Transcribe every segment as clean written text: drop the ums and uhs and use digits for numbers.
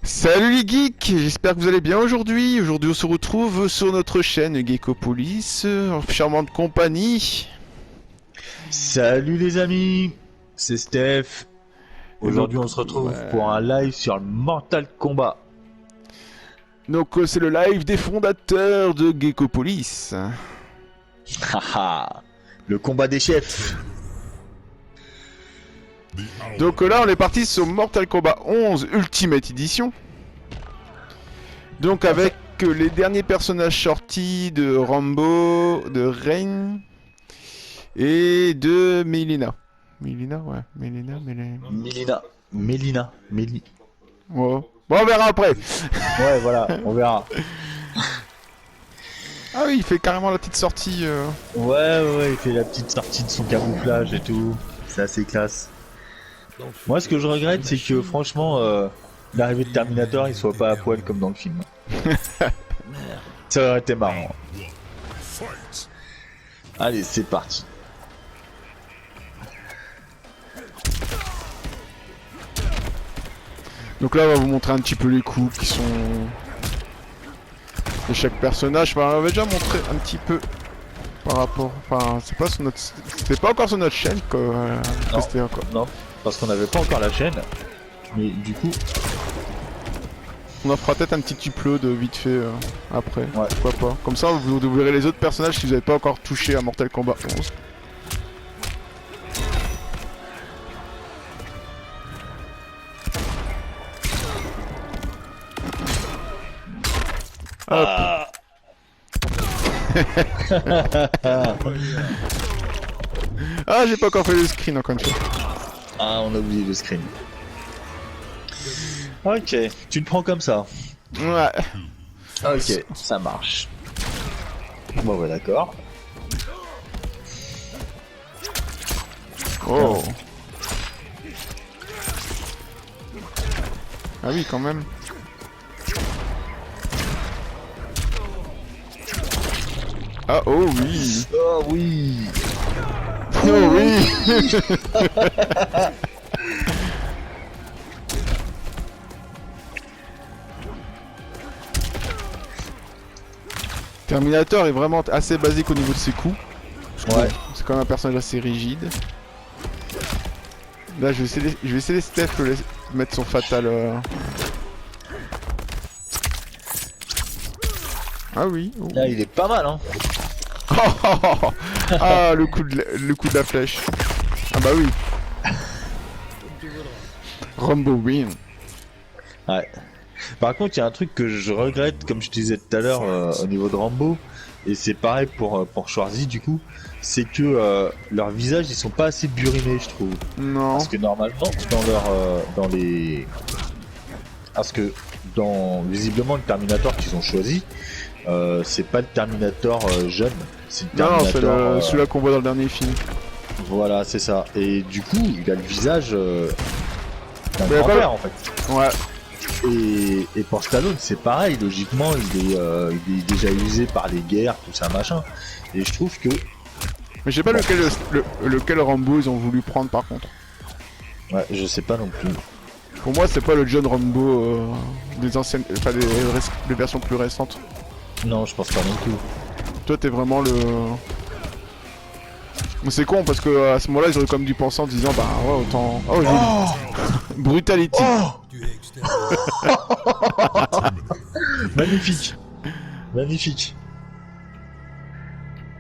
Salut les geeks, j'espère que vous allez bien aujourd'hui. Aujourd'hui on se retrouve sur notre chaîne Geekopolis, en charmante compagnie. Salut les amis, c'est Steph. Et Aujourd'hui on se retrouve pour un live sur le Mortal Kombat. C'est le live des fondateurs de Geekopolis. Haha, le combat des chefs. Donc là on est parti sur Mortal Kombat 11 Ultimate Edition. Donc avec les derniers personnages sortis de Rambo, de Rain et de Melina. Melina, ouais, Melina. Mélina. Ouais. Bon, on verra après. Ouais voilà, on verra. Ah oui, il fait carrément la petite sortie. Ouais, il fait la petite sortie de son camouflage et tout. C'est assez classe. Moi ce que je regrette c'est que franchement l'arrivée de Terminator il soit pas à poil comme dans le film. Ça aurait été marrant. Allez c'est parti. Donc là, on va vous montrer un petit peu les coups qui sont de chaque personnage. Enfin, on avait déjà montré un petit peu par rapport. Enfin, c'est pas sur notre, c'était pas encore sur notre chaîne que c'était encore. Non, parce qu'on n'avait pas encore la chaîne. Mais du coup, On en fera peut-être un petit upload vite fait après. Ouais. Pourquoi pas. Comme ça, vous verrez les autres personnages si vous n'avez pas encore touché à Mortal Kombat 11. Hop. Ah, j'ai pas encore fait le screen encore une fois. on a oublié le screen. Ok, tu le prends comme ça. Ouais. Ok, ça marche. Bon, bah d'accord. Oh. Ah oui, quand même. Ah oh oui. Oh oui. Oh oui. Terminator est vraiment assez basique au niveau de ses coups. Ouais. C'est quand même un personnage assez rigide. Là, je vais essayer Steph de mettre son fatal. Ah oui. Oh. Là, il est pas mal, hein. Ah, le coup de la flèche. Ah bah oui. Rambo win. Ouais. Par contre, il y a un truc que je regrette, comme je te disais tout à l'heure, au niveau de Rambo, et c'est pareil pour Schwarzy du coup, c'est que leurs visages ils sont pas assez burinés, je trouve. Non. Parce que normalement, dans les. Parce que visiblement le Terminator qu'ils ont choisi, c'est pas le Terminator jeune, c'est le Non, c'est Terminator. celui-là qu'on voit dans le dernier film. Voilà, c'est ça. Et du coup, il a le visage d'un Mais grand-père en fait. Ouais. Et pour Stallone, c'est pareil, logiquement, il est déjà usé par les guerres, tout ça machin. Et je trouve que. Mais je sais pas lequel Rambo ils ont voulu prendre par contre. Ouais, je sais pas non plus. Pour moi, c'est pas le John Rambo des anciennes. Enfin, des versions plus récentes. Non, je pense pas non plus. Toi, t'es vraiment le. Mais c'est con parce que à ce moment-là, ils auraient comme dû penser en disant bah ouais, autant. Oh, Brutality. Magnifique. Magnifique.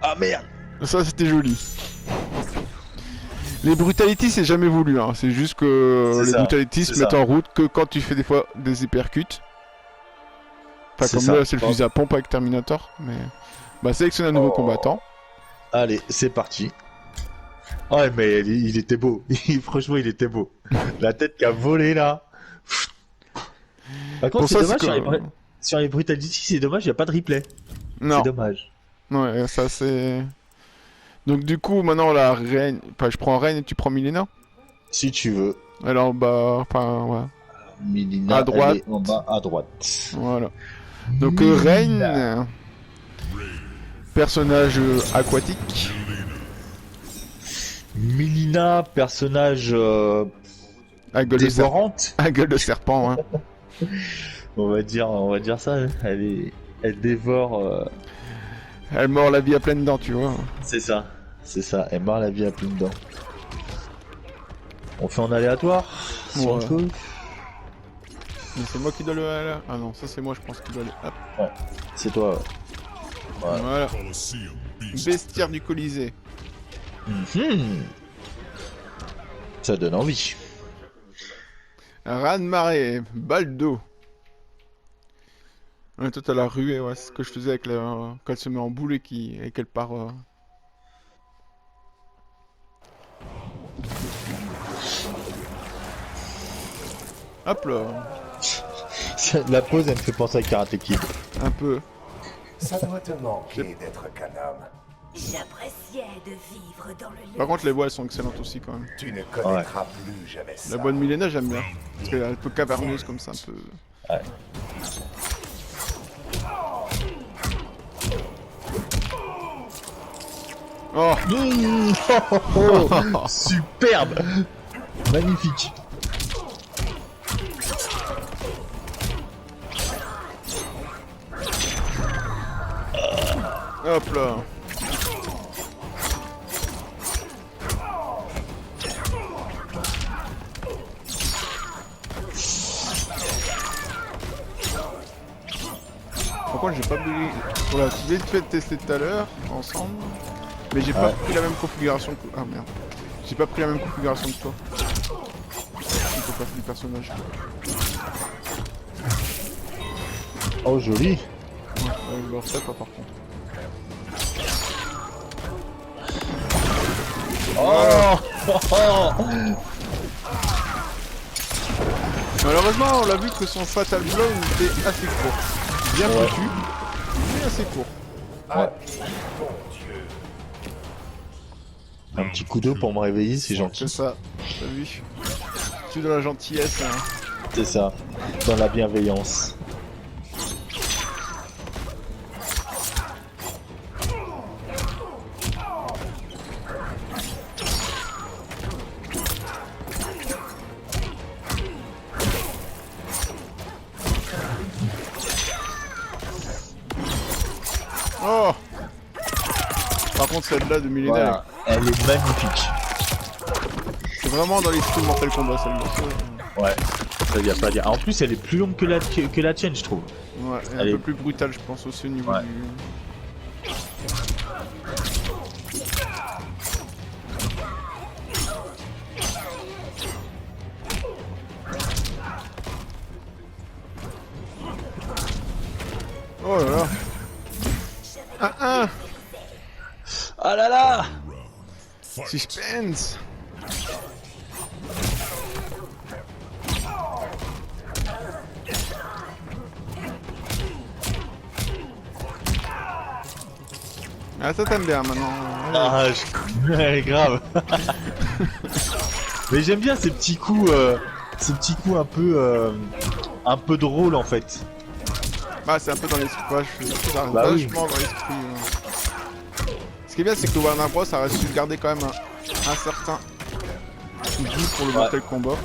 Ah merde. Ça, c'était joli. Les brutalities, c'est jamais voulu, hein. C'est juste que C'est les ça, brutalities c'est se mettent ça. en route que quand tu fais des fois des hypercuts. Enfin, C'est comme ça. là, c'est le fusil à pompe avec Terminator. Mais. Bah, sélectionne un nouveau Oh. combattant. Allez, c'est parti. Ouais, mais il était beau. Franchement, il était beau. La tête qui a volé là. Par contre, Pour c'est ça, dommage c'est sur les Brutalities, c'est dommage, il n'y a pas de replay. Non. C'est dommage. Ouais, ça c'est. Donc du coup, maintenant la reine. Enfin, je prends reine et tu prends Milena. Si tu veux. Alors bah, enfin ouais. Milina, À droite. elle est en bas à droite. Voilà. Donc Milena. reine, personnage aquatique. Milina, personnage À gueule de dévorante. à gueule de serpent. Hein. On va dire ça. Elle dévore. Elle mord la vie à pleines dents, tu vois. C'est ça. Elle mord la vie à pleines dents. On fait en aléatoire. Si on Ouais. peut. Mais c'est moi qui dois le... Ah non, ça c'est moi je pense qui doit aller... Hop, Ouais. C'est toi. Ouais. voilà. Bestiaire du Colisée. Mhm. Ça donne envie. Raz-de-marée, balle d'eau. Ouais, toi t'as la ruée, ouais, c'est ce que je faisais avec la... quand elle se met en boule et qu'elle part... Hop là, La pause, elle me fait penser à Karate Kid. un peu. Ça doit te manquer d'être qu'un homme. J'appréciais de vivre dans le lieu. Par contre les voix elles sont excellentes aussi quand même. Tu ne connaîtras plus jamais ça. La voix de Milena j'aime bien. Parce qu'elle est un peu caverneuse comme ça, un peu... Ouais. Oh Superbe. Magnifique. Hop là. Par contre j'ai pas pu... Voilà, j'ai vite fait tester tout à l'heure, ensemble. Mais j'ai pas pris la même configuration que... Ah merde. J'ai pas pris la même configuration que toi. Il faut pas du personnage. Oh, joli. Ouais, je le refais pas par contre. Malheureusement, on l'a vu que son Fatal Blow était assez court. Bien foutu, mais assez court. Un petit coup d'eau pour me réveiller, c'est gentil. C'est ça, t'as vu. Tu es dans la gentillesse, hein. C'est ça. Dans la bienveillance. Oh. Par contre, celle-là de Milena, Voilà. Elle est magnifique. c'est vraiment dans l'esprit de Mortal Kombat, celle-là. Ouais. Ça y a pas à dire. En plus, elle est plus longue que la tienne, je trouve. Ouais, et un Allez. peu plus brutale, je pense, aussi au niveau Ouais. du... Oh là là. 1-1. Ah là là. Suspense. Ah ça t'aime bien maintenant. Ah, ouais, grave. Mais j'aime bien ces petits coups un peu drôles en fait. Bah c'est un peu dans l'esprit, ouais, je suis Bah vachement oui. dans l'esprit. Ce qui est bien c'est que Warner Bros a réussi de garder quand même un certain goût pour le Mortal Kombat.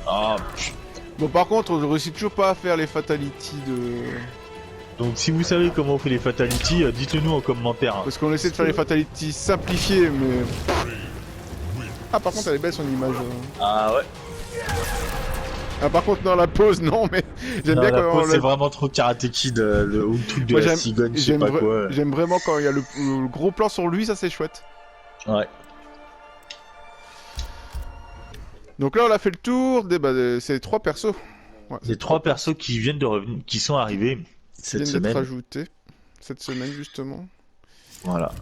Ah. Bon par contre on réussit toujours pas à faire les fatalities de... Donc si vous savez comment on fait les fatalities, dites-le nous en commentaire. Hein. Parce qu'on essaie de faire les fatalities simplifiées mais... Ah par contre elle est belle son image. Ah ouais. Ah par contre non la pause non mais j'aime Non, bien la quand pause, on c'est vraiment trop Karate Kid, ou le truc de Moi, la cigogne, je sais pas quoi. J'aime vraiment quand il y a le gros plan sur lui, ça c'est chouette. Ouais. Donc là on a fait le tour c'est 3 persos. Ouais, Les 3 persos qui viennent de revenir, qui sont arrivés cette viennent d'être semaine. ajoutés cette semaine justement. Voilà.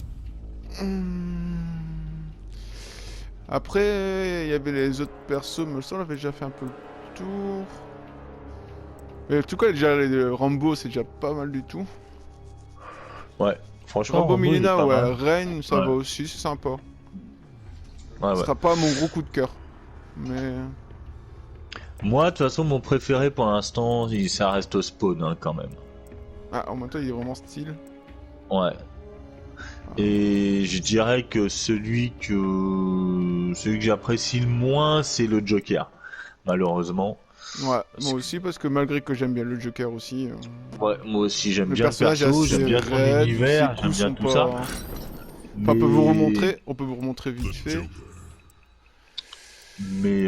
Après il y avait les autres persos, mais ça on avait déjà fait un peu le tour. Mais en tout cas déjà Rambo c'est déjà pas mal du tout. Ouais. Franchement, Rambo Rambo, il est Milena pas ouais, mal. Reign ça Ouais. va aussi, c'est sympa. Ouais, Ce ouais. sera pas mon gros coup de cœur. Mais... Moi, de toute façon, mon préféré pour l'instant, ça reste au spawn, hein, quand même. Ah en même temps il est vraiment style. Ouais. Et je dirais que celui que j'apprécie le moins, c'est le Joker, malheureusement. Ouais, moi aussi, parce que malgré que j'aime bien le Joker aussi, Ouais, moi aussi j'aime le bien le personnage est perso, assez j'aime bien son raide, univers, ses j'aime coups bien sont tout pas... ça. Enfin, Mais... on peut vous remontrer vite fait. Mais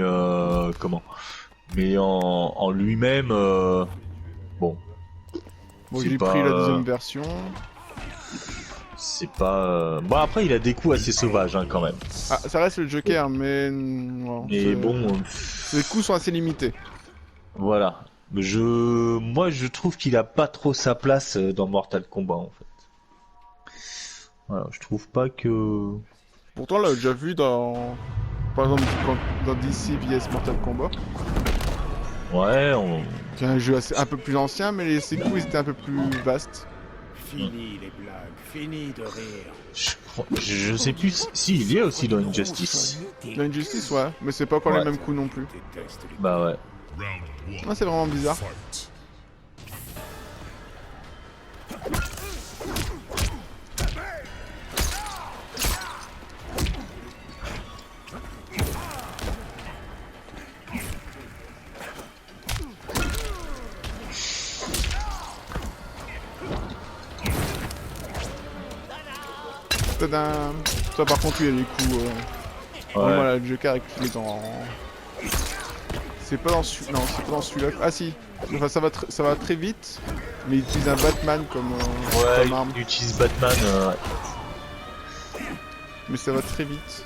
comment? Mais en lui-même, bon, Bon, c'est j'ai pas, pris la deuxième version. c'est pas. Bon après il a des coups assez sauvages hein, quand même. Ah, ça reste le Joker, mais... non, Mais bon, ses coups sont assez limités. voilà. Moi je trouve qu'il a pas trop sa place dans Mortal Kombat en fait. Voilà, je trouve pas que. Pourtant, on l'a déjà vu dans... Par exemple, dans DC vs Mortal Kombat. Ouais, C'est un jeu un peu plus ancien, mais ses coups ils étaient un peu plus vastes. Fini les blagues, fini de rire. je sais plus si il y a aussi dans Injustice. Dans Injustice, ouais, mais c'est pas encore les mêmes coups non plus. Bah ouais. Ah, c'est vraiment bizarre. Tadam. Ça par contre, il y a les coups... Vraiment, là, le Joker avec les dents... C'est pas dans celui... Non, c'est pas dans celui-là. Ah si. Enfin, ça va très vite, mais il utilise un Batman comme arme. Il utilise Batman. Mais ça va très vite.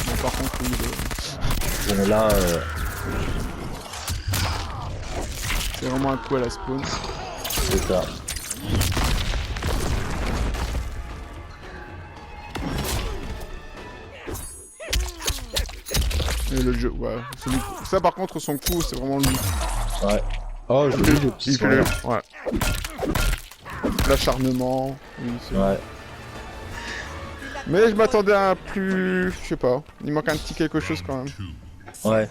Bon, par contre, Bon là, c'est vraiment un coup à la spawn. c'est ça. Et le jeu, ouais. Ça par contre, son coup, c'est vraiment lui. Ouais. Oh, je l'ai vu le petit Il fait le... Ouais. L'acharnement. Oui, Ouais. mais je m'attendais à un plus... Je sais pas. Il manque un petit quelque chose quand même. Ouais.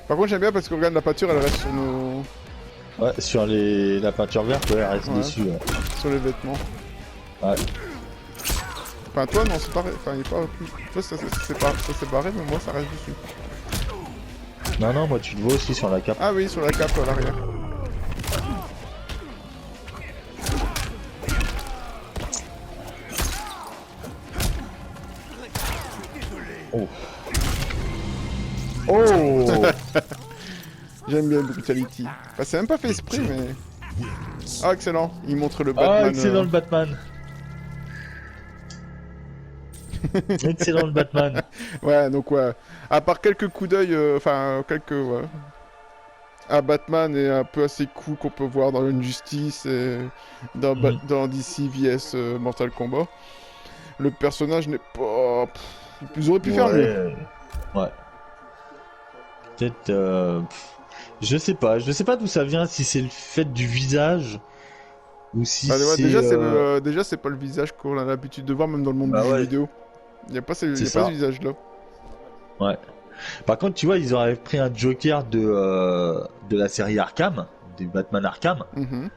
Par contre, j'aime bien parce que regarde, la peinture, elle reste sur nos... Ouais, sur la peinture verte, ouais, elle reste Ouais. dessus. Ouais. sur les vêtements. Ouais. Enfin, toi, non, c'est pareil. Enfin, il est pas... Toi, ça c'est barré, mais moi, ça reste dessus. Non, non, moi tu le vois aussi sur la cape. Ah oui, sur la cape à l'arrière. Oh. Oh. J'aime bien Brutality. Bah, c'est même pas fait esprit, mais... Ah, excellent. Il montre le Batman. Ah, excellent le Batman. Excellent le Batman. Ouais, donc ouais. À part quelques coups d'œil, enfin, quelques... Ouais. À Batman et un peu à ses coups qu'on peut voir dans Injustice et dans, dans DC vs Mortal Kombat. Le personnage n'est pas... Ils auraient pu faire mieux. Ouais. Peut-être... je sais pas d'où ça vient, si c'est le fait du visage ou si Bah, ouais, c'est... déjà, c'est pas le visage qu'on a l'habitude de voir, même dans le monde Bah du jeu ouais. vidéo. Y a pas ce ça. visage-là. Ouais. Par contre, tu vois, ils auraient pris un Joker de la série Arkham, du Batman Arkham. Mhm.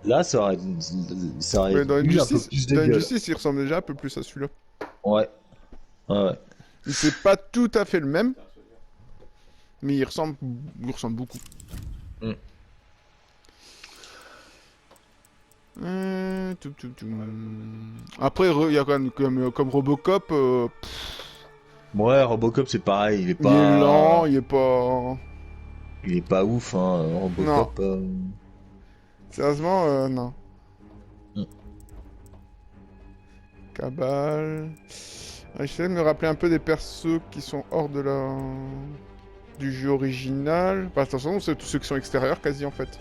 Là, ça aurait Mais dans eu un peu Injustice, plus de dans gueule. Injustice, il ressemble déjà un peu plus à celui-là. Ouais. Ouais. C'est pas tout à fait le même, mais il ressemble beaucoup. Mm. Après, il y a quand même comme Robocop, Ouais, Robocop, c'est pareil, il est pas... il est lent, il est pas... Il est pas ouf, hein, Robocop. Sérieusement, non. Mm. Cabal... J'essaie de me rappeler un peu des persos qui sont hors de la... du jeu original. Enfin, attention, c'est tous ceux qui sont extérieurs quasi en fait.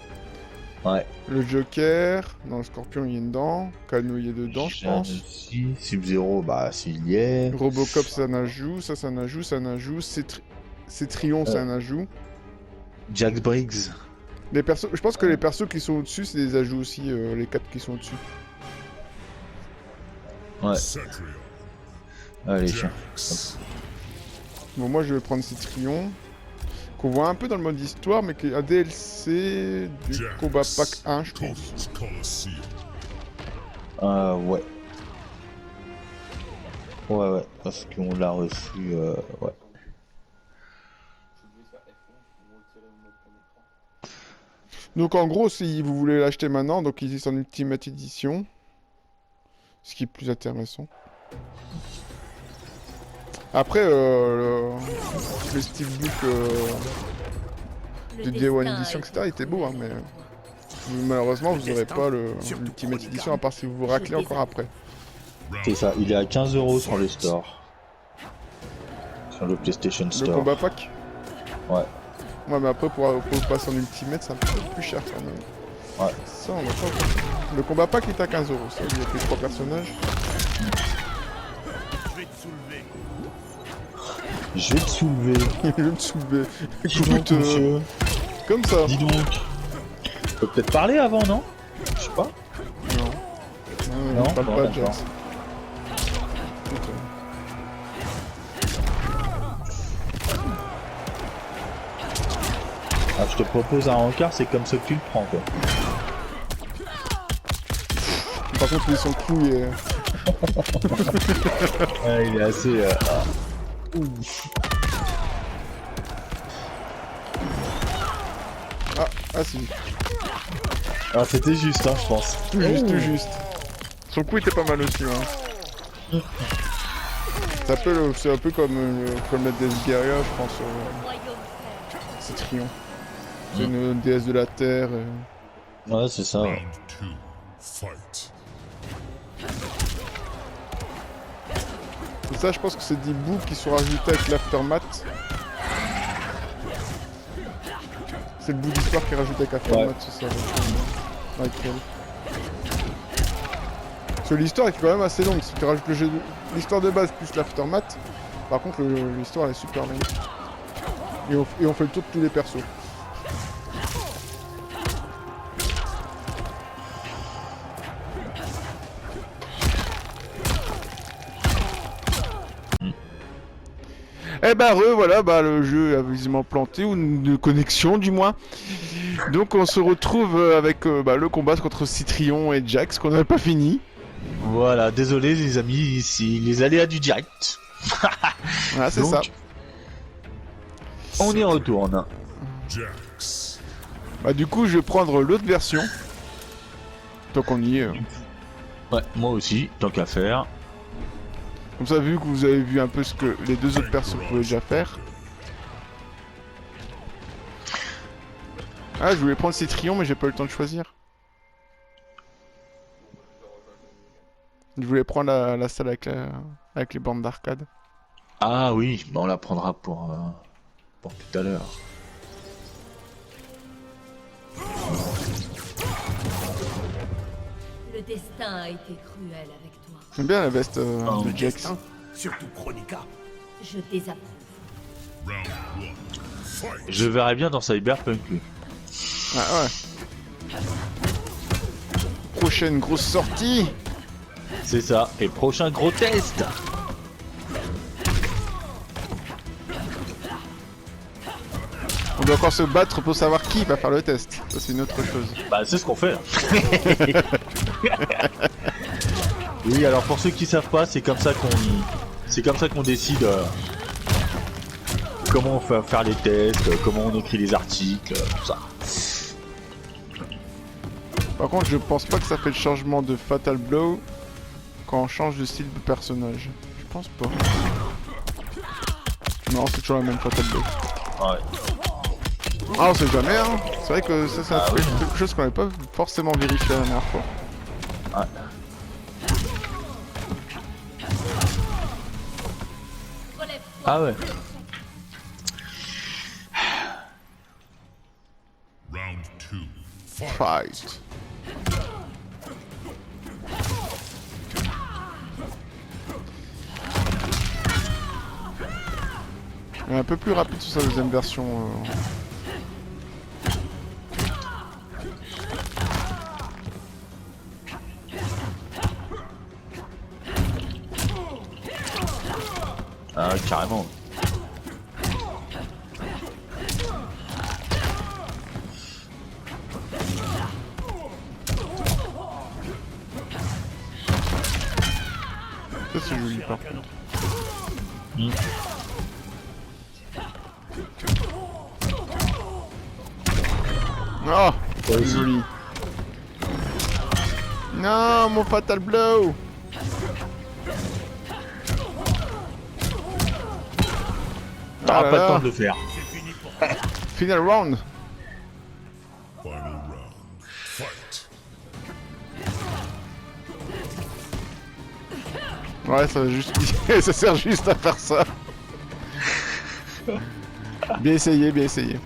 Ouais. Le Joker, dans le Scorpion il est dedans, Kano il est dedans je pense. Sub-Zero, bah s'il y est. Robocop c'est un ajout, ça c'est un ajout, c'est Trion c'est un ajout. Jax Briggs. Les persos, je pense que les persos qui sont au-dessus c'est des ajouts aussi, les 4 qui sont au-dessus. Ouais. Allez, tiens. Bon, moi je vais prendre Citrion. Qu'on voit un peu dans le mode histoire, mais qui est un DLC du combat pack 1, je pense. Ouais. Ouais, parce qu'on l'a reçu, ouais. Donc en gros, si vous voulez l'acheter maintenant, donc il existe en Ultimate Edition. Ce qui est plus intéressant. Après, le steelbook de Day One Edition, etc. était beau, hein, mais malheureusement, vous n'aurez pas l'Ultimate Edition, à part si vous vous raclez encore après. C'est ça, il est à 15 € sur le store. Sur le PlayStation Le Store. combat pack? Ouais. Ouais, mais après, pour le passer en Ultimate, c'est un peu plus cher quand même. Ouais. Ça, on va pas... Le combat pack est à 15 €, ça, il y a que 3 personnages. Je vais te soulever. Je vais me soulever. Dis donc, Écoute, monsieur. comme ça. Dis donc. On peut peut-être parler avant, non? Je sais pas. Non, Non, je parle bon, pas de d'accord. Jax. Ah, je te propose un rencard, c'est comme ça que tu le prends, quoi. Par contre, ils sont couilles et... Ah, il est assez... Ah si, Ah, c'était juste, hein, je pense. tout juste, tout juste. Son coup était pas mal aussi, hein. C'est un peu comme la déesse Guerria, je pense. C'est Trion. C'est une déesse de la terre. Ouais, c'est ça. Ouais. Et ça, je pense que c'est des bouts qui sont rajoutés avec l'aftermath. C'est le bout d'histoire qui est rajouté avec l'aftermath, c'est ça. Avec elle. Parce que l'histoire est quand même assez longue. Si tu rajoutes l'histoire de base plus l'aftermath, par contre, l'histoire elle est super longue. Et on fait le tour de tous les persos. Eh bah voilà, bah le jeu a visiblement planté, ou une connexion du moins. Donc on se retrouve avec le combat contre Citrion et Jax qu'on n'avait pas fini. Voilà, désolé les amis, ici les aléas du direct. Ah c'est Donc, ça. On y retourne. Bah du coup je vais prendre l'autre version. Tant qu'on y est. Ouais, moi aussi, tant qu'à faire. Comme ça, vu que vous avez vu un peu ce que les deux autres persos pouvaient déjà faire. Ah, je voulais prendre Citrion, mais j'ai pas eu le temps de choisir. Je voulais prendre la salle avec les bornes d'arcade. Ah oui, bah on la prendra pour tout à l'heure. Le destin a été cruel avec toi. J'aime bien la veste de Jax. Surtout Chronica. Je désapprouve. Je verrai bien dans Cyberpunk lui. Ah ouais. Prochaine grosse sortie. C'est ça, et prochain gros test. On doit encore se battre pour savoir qui va faire le test. Ça c'est une autre chose. Bah c'est ce qu'on fait. Oui, alors pour ceux qui savent pas, c'est comme ça qu'on décide comment on fait faire les tests, comment on écrit les articles, tout ça. Par contre, je pense pas que ça fait le changement de Fatal Blow quand on change de style de personnage. Je pense pas. Non, c'est toujours la même Fatal Blow. Ouais. Ah, on sait jamais, hein. C'est vrai que ça, c'est quelque chose qu'on n'avait pas forcément vérifié la dernière fois. Ouais. Ah ouais. Fight. Il est un peu plus rapide sur sa deuxième version. carrément. Ça c'est joli par contre. Oh, c'est joli. Non, mon fatal blow. T'auras là pas là. le temps de le faire. Final round. Ouais, ça, va juste... ça sert juste à faire ça. Bien essayé, bien essayé.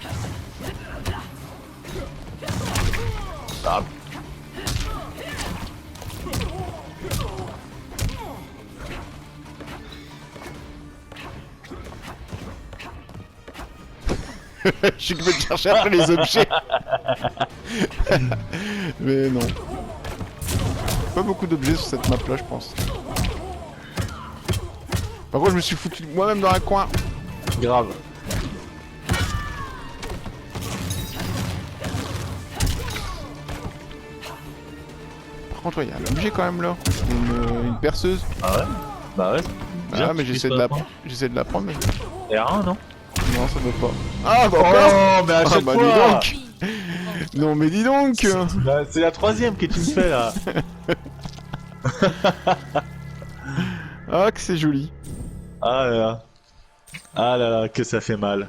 Ah. Je suis que je chercher après les objets. Mais non. Pas beaucoup d'objets sur cette map là, je pense. Par contre, je me suis foutu moi-même dans un coin. Grave. Par contre, ouais, il y a un objet quand même là. Une perceuse. Ah ouais. Bah ouais. Ah, mais j'essaie de la prendre. Mais... R1 non? Non, ça veut pas. Ah, bah encore. Oh, mais à chaque bah fois. dis donc. Non, mais dis donc. Bah, c'est la troisième que tu me fais là. Ah, que c'est joli. Ah là là. Ah là là, que ça fait mal.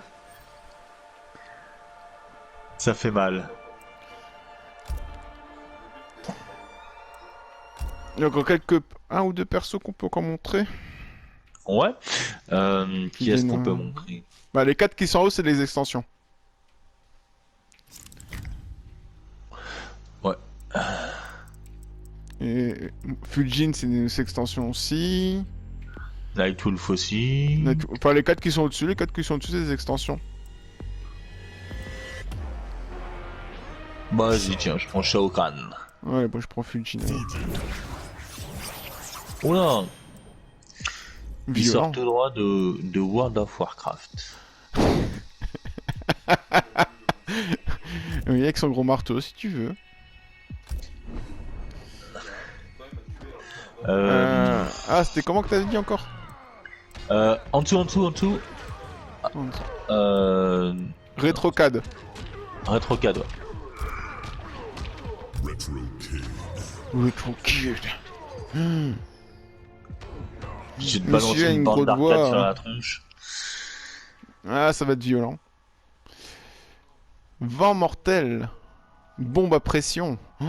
Ça fait mal. Il y a encore un ou deux persos qu'on peut encore montrer. Ouais. Qui est-ce qu'on non. peut montrer? Bah, les 4 qui sont en haut, c'est les extensions. Ouais. Et Fulgin, c'est une extension aussi. Nightwolf aussi. Enfin, les 4 qui sont au-dessus, c'est des extensions. Bah, vas-y, tiens, je prends Shao Kahn. Ouais, bon, je prends Fulgin. Oula. Il sort Violent. tout droit de World of Warcraft. Oui, avec son gros marteau, si tu veux. Ah, c'était comment que t'avais dit encore? En dessous. Rétrocade. Rétrocade, ouais. Rétrocade. Je vais te Monsieur balancer a une une bande grosse voix, d'arcade sur hein. la tronche. Ah, ça va être violent. Vent mortel. Bombe à pression. Oh.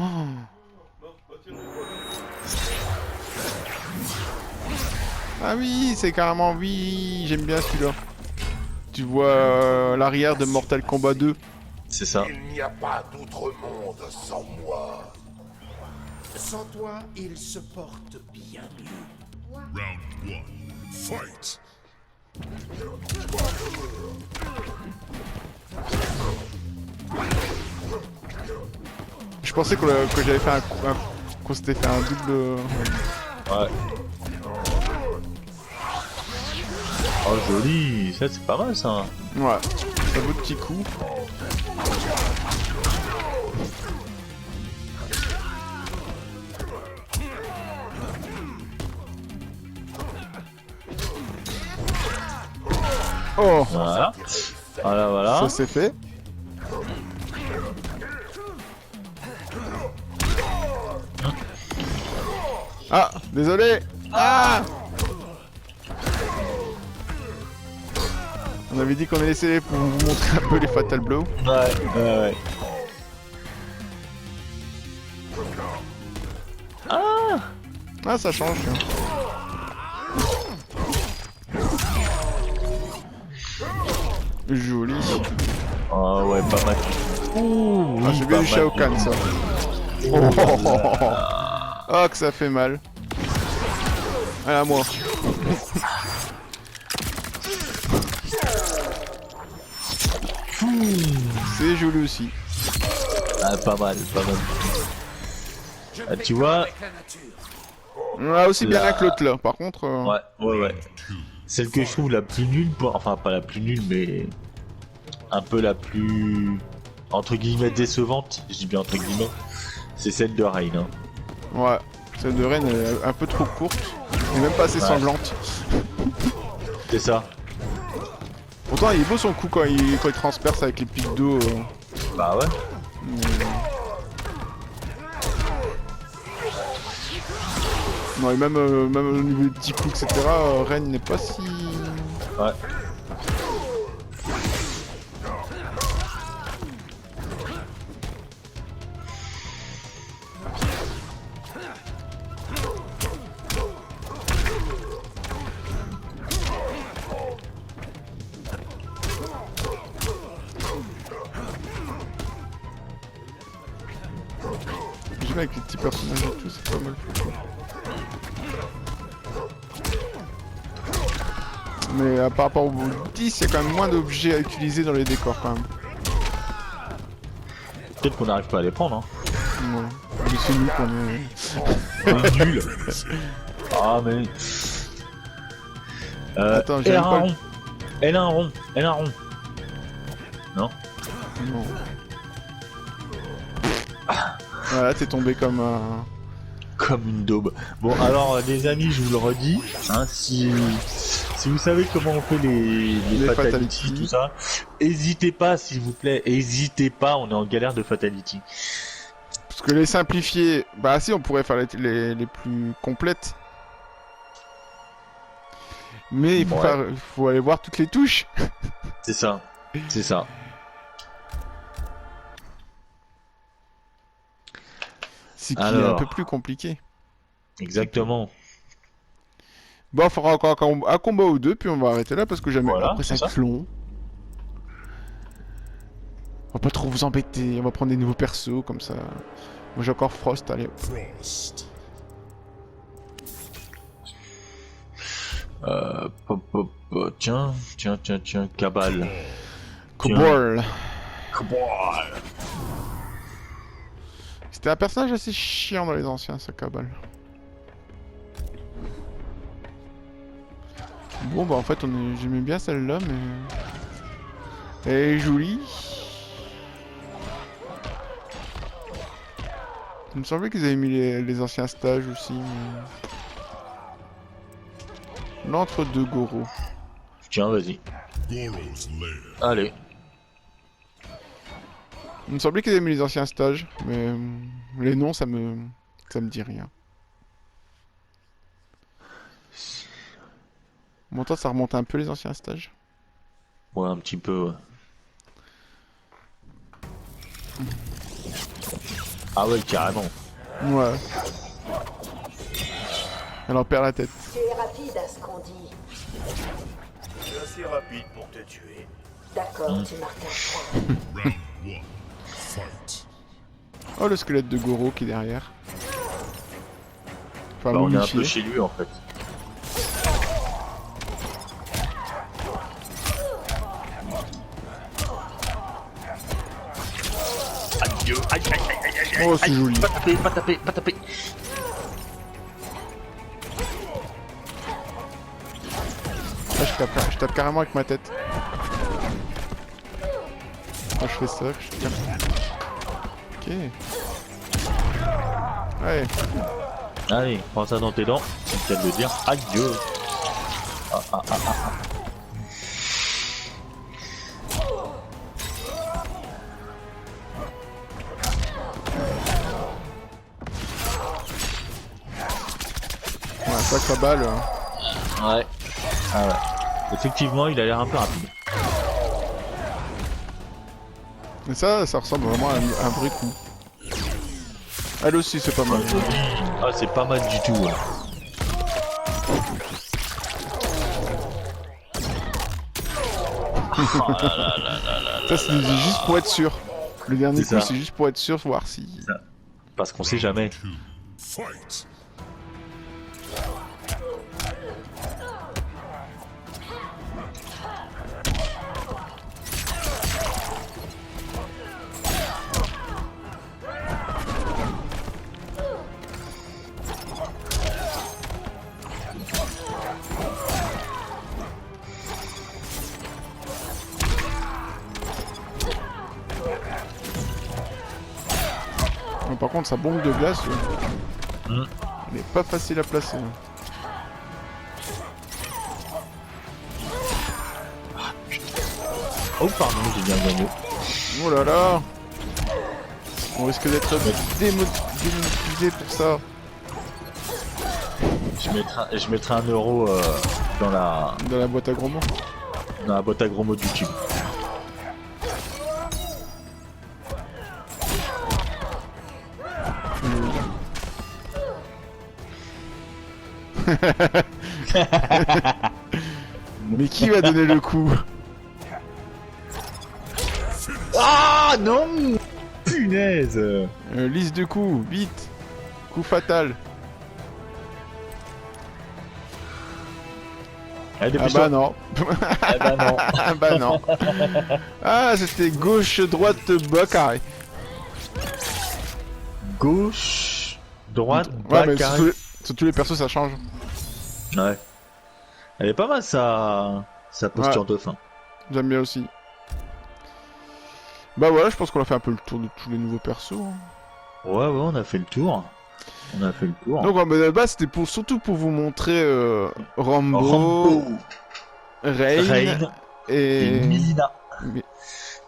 Ah oui, c'est carrément oui, j'aime bien celui-là. Tu vois l'arrière de Mortal Kombat 2. C'est ça. Il n'y a pas d'autre monde sans moi. Sans toi, il se porte bien mieux. Round 1. Fight! Je pensais que j'avais fait qu'on s'était fait un double. Ouais. Oh joli, ça c'est pas mal ça. Ouais, un beau petit coup. Oh, Voilà. Voilà. ça c'est fait. Ah, désolé. Ah, on avait dit qu'on allait laisser pour vous montrer un peu les Fatal Blows. Ouais. Ah, ça change. Joli. Ah ouais, pas mal. Ouh, Ah, j'ai bien eu Shao Kahn, ça. Oh, que ça fait mal. Allez, à moi. C'est joli aussi. Ah, pas mal. Ah, tu vois. Ah, aussi bien La- l'un que l'autre là. Par contre. Ouais. celle que je trouve la plus nulle, enfin pas la plus nulle, mais un peu la plus entre guillemets décevante, je dis bien entre guillemets, c'est celle de Rain. Hein. Ouais, celle de Ren elle est un peu trop courte, et même pas assez sanglante. C'est ça. Pourtant il est beau son coup quand il transperce avec les pics d'eau. Bah ouais. Non et même au niveau des petits coups etc, Ren n'est pas si... Ouais. J'aime avec les petits personnages et tout, c'est pas mal foutu. Mais par rapport au 10, il y a quand même moins d'objets à utiliser dans les décors quand même. Peut-être qu'on n'arrive pas à les prendre. Hein. Ouais. Mais c'est nous qu'on est... On est nul. Ah mais. Attends, elle j'ai a un pas... rond. Elle a un rond. Elle a un rond. Non. Non. Voilà, t'es tombé comme un... Comme une daube. Bon alors les amis, je vous le redis, hein, si vous savez comment on fait les fatalities, tout ça, hésitez pas s'il vous plaît, hésitez pas, on est en galère de fatality. Parce que les simplifier, bah si on pourrait faire les plus complètes. Mais il faut, Ouais. faut aller voir toutes les touches. C'est ça, c'est ça. C'est qui est un peu plus compliqué. Exactement. Bon, il faudra encore un combat ou deux, puis on va arrêter là parce que jamais. Voilà, après ça c'est va être long. On va pas trop vous embêter, on va prendre des nouveaux persos comme ça. Moi j'ai encore Frost, allez. Frost. Tiens, Cabal. Cobol. Cabal. C'était un personnage assez chiant dans les anciens, ça, Cabal. Bon bah en fait j'aimais bien celle-là mais... Elle est jolie. Il me semblait qu'ils avaient mis les anciens stages aussi mais... L'entre-deux Goro. Tiens, vas-y. Goro's lair. Allez. Il me semblait qu'ils avaient mis les anciens stages mais... Les noms ça me dit rien. Bon toi ça remonte un peu les anciens stages. Ouais, un petit peu. Ouais. Ah ouais, carrément. Ouais. Elle en perd la tête. Tu es rapide à ce qu'on dit. Je suis assez rapide pour te tuer. D'accord, tu marques un point. Round 1. Fight. Oh le squelette de Goro qui est derrière. Enfin Bah, on est un momifié. peu chez lui en fait. Adieu. Aïe, aïe, aïe, aïe, aïe, Oh c'est aïe. joli. Pas taper, pas taper, pas taper. Là je tape carrément avec ma tête. Quand je fais ça, je tape. Ok. Ouais. Allez, prends ça dans tes dents, c'est le cas de le dire. Adieu. Ouais, sacre balle. Ouais. Ah ouais. Effectivement, il a l'air un peu rapide. Mais ça ressemble vraiment à un vrai coup. Elle aussi c'est pas mal. Ah, c'est pas mal du tout. Ouais. Ça c'est juste pour être sûr. Le dernier C'est coup ça. c'est juste pour être sûr, voir si... Parce qu'on sait jamais. 2. Fight. Par contre, sa bombe de glace, Mm. elle est pas facile à placer. Oh pardon, j'ai bien gagné. Oh là là. On risque d'être démonétisé pour ça. Je mettrai 1 euro dans la Dans la boîte à gros mots. boîte à gros mots de YouTube. Mais qui va donner le coup? Ah non! Punaise! Liste de coups, vite. Coup fatal. Allez, Ah bah non. Ah bah non. Ah bah non. Ah, c'était gauche, droite, bas carré. Gauche, droite, Ouais, bas, mais carré. sur tous les persos, ça change. Ouais. Elle est pas mal sa posture Ouais. de fin. J'aime bien aussi. Bah voilà, je pense qu'on a fait un peu le tour de tous les nouveaux persos. Hein. Ouais, on a fait le tour. Donc, à la base, c'était surtout pour vous montrer Rambo, Rambo, Rain, Rain et et Milina. Mi-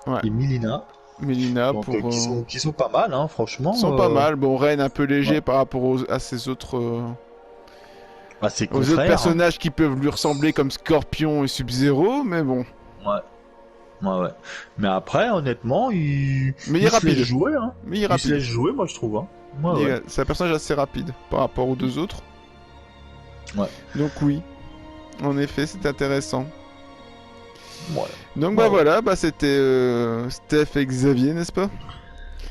ouais. Et Milina. Melina Donc, pour. qui sont pas mal, hein, franchement. Ils sont pas mal. Bon, Rain un peu léger ouais. par rapport à ses autres. Bah, c'est Aux autres personnages qui peuvent lui ressembler comme Scorpion et Sub-Zero, mais bon. Ouais. Mais après, honnêtement, Mais il est se rapide. laisse jouer, hein. Mais il est Il se rapide. laisse jouer, moi, je trouve, hein. Ouais. C'est un personnage assez rapide par rapport aux deux autres. Ouais. Donc oui, en effet, c'est intéressant. Voilà. Donc bah Ouais. voilà, bah c'était Steph et Xavier, n'est-ce pas?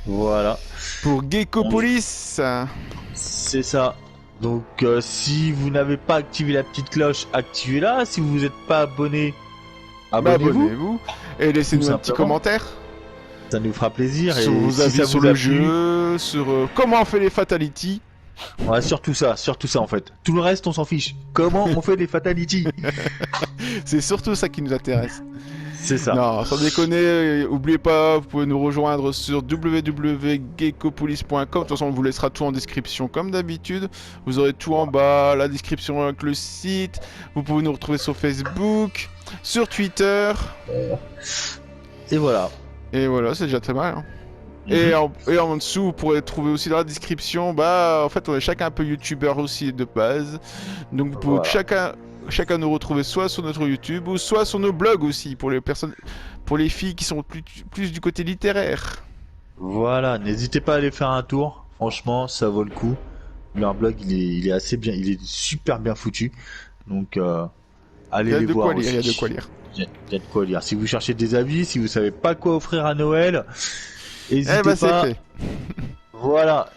Voilà. Pour Geckopolis. C'est ça. Donc si vous n'avez pas activé la petite cloche, activez-la. Si vous n'êtes pas abonné, Bah, abonnez-vous. abonnez-vous. Et laissez-nous Tout un petit simplement. commentaire Ça nous fera plaisir. sur et vos si avis ça sur vous le a plu, jeu, sur comment on fait les fatalities. ouais, surtout ça en fait. Tout le reste, on s'en fiche. Comment on fait des fatalities? C'est surtout ça qui nous intéresse. C'est ça. Non, sans déconner, oubliez pas, vous pouvez nous rejoindre sur www.geckopolis.com. De toute façon, on vous laissera tout en description comme d'habitude. Vous aurez tout en bas, la description avec le site. Vous pouvez nous retrouver sur Facebook, sur Twitter. Et voilà. Et voilà, c'est déjà très mal. Hein. Mhm. Et en dessous, vous pourrez trouver aussi dans la description, bah, en fait, on est chacun un peu youtubeur aussi de base. Donc, vous pouvez Voilà. chacun nous retrouver soit sur notre YouTube ou soit sur nos blogs aussi pour les personnes, pour les filles qui sont plus du côté littéraire. Voilà, n'hésitez pas à aller faire un tour. Franchement, ça vaut le coup. Leur blog, il est assez bien, il est super bien foutu. Donc, allez Il y a les de voir quoi lire, il y a aussi. de quoi lire. Il y a de quoi lire. Si vous cherchez des avis, si vous savez pas quoi offrir à Noël, n'hésitez Eh bah, c'est pas. fait. Voilà.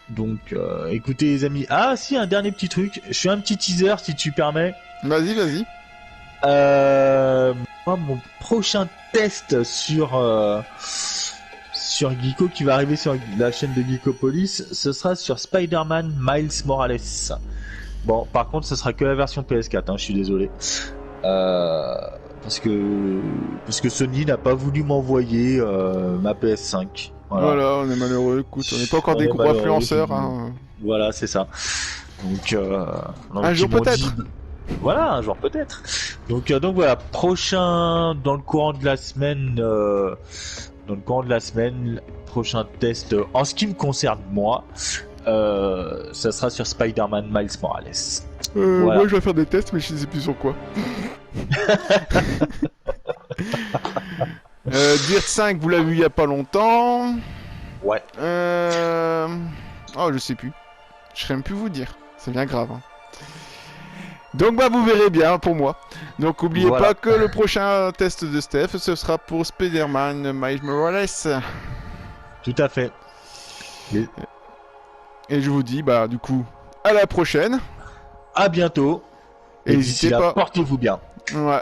Donc, écoutez les amis. Ah, si, un dernier petit truc. Je fais un petit teaser si tu permets. Vas-y, vas-y. Moi, mon prochain test sur Geeko qui va arriver sur la chaîne de Geekopolis, ce sera sur Spider-Man Miles Morales. Bon, par contre, ce sera que la version PS4, hein, je suis désolé. Parce que Sony n'a pas voulu m'envoyer ma PS5. Voilà, on est malheureux. Écoute, on n'est pas encore On des est gros malheureux, influenceurs. c'est Hein. Voilà, c'est ça. Donc, Un jour ils m'ont peut-être. dit- Voilà, un jour peut-être. Donc voilà, prochain dans le courant de la semaine, prochain test en ce qui me concerne moi, ça sera sur Spider-Man Miles Morales. Voilà. Moi, je vais faire des tests, mais je ne sais plus sur quoi. Dirt 5, vous l'avez vu il y a pas longtemps. Ouais. Oh, je sais plus. Je sais même plus vous dire. C'est bien grave. Hein. Donc, bah, vous verrez bien pour moi. Donc, oubliez Voilà. pas que le prochain test de Steph, ce sera pour Spider-Man Miles Morales. Tout à fait. Et je vous dis, bah, du coup, à la prochaine. À bientôt. Et Et n'hésitez d'ici là, pas. portez-vous bien. Ouais.